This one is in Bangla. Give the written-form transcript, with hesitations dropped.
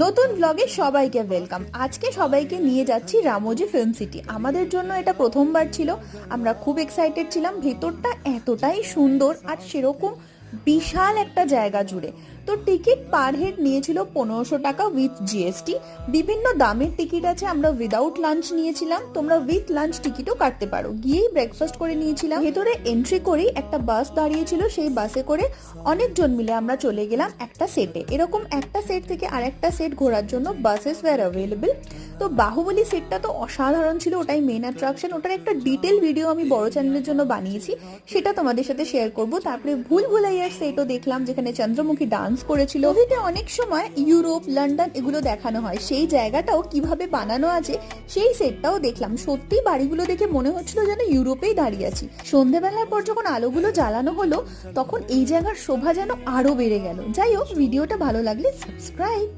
নতুন ব্লগে সবাইকে ওয়েলকাম। আজকে সবাইকে নিয়ে যাচ্ছি রামোজি ফিল্ম সিটি। আমাদের জন্য এটা প্রথমবার ছিল, আমরা খুব এক্সাইটেড ছিলাম। ভেতরটা এতটাই সুন্দর আর সেরকম বিশাল একটা জায়গা জুড়ে। তো টিকিট পার হেড নিয়েছিল 1500 টাকা উইথ জিএসটি। বিভিন্ন দামের টিকিট আছে, আমরা উইদাউট লাঞ্চ নিয়েছিলাম, তোমরা উইথ লাঞ্চ টিকিটও কাটতে পারো। গিয়েই ব্রেকফাস্ট করে নিয়েছিলাম। ভেতরে এন্ট্রি করেই একটা বাস দাঁড়িয়েছিল, সেই বাসে করে অনেকজন মিলে আমরা চলে গেলাম একটা সেটে। এরকম একটা সেট থেকে আরেকটা সেট ঘোরার জন্য বাসেস ওয়্যার অ্যাভেলেবল। তো বাহুবলী সেটটা তো অসাধারণ ছিল, ওটাই মেন অ্যাট্রাকশন। ওটার একটা ডিটেল ভিডিও আমি বড় চ্যানেলের জন্য বানিয়েছি, সেটা তোমাদের সাথে শেয়ার করব। তারপরে ভুল ভুলাইয়ার সেটও দেখলাম, যেখানে চন্দ্রমুখী ডান্স করেছিল। মুভিতে অনেক সময় ইউরোপ, লন্ডন এগুলো দেখানো হয়, সেই জায়গাটাও কিভাবে বানানো আছে সেই সেটটাও দেখলাম। সত্যি বাড়িগুলো দেখে মনে হচ্ছিল যেন ইউরোপেই দাঁড়িয়ে আছি। সন্ধ্যেবেলার পর যখন আলোগুলো জ্বালানো হলো, তখন এই জায়গার শোভা যেন আরো বেড়ে গেল। যাই হোক, ভিডিওটা ভালো লাগলে সাবস্ক্রাইব।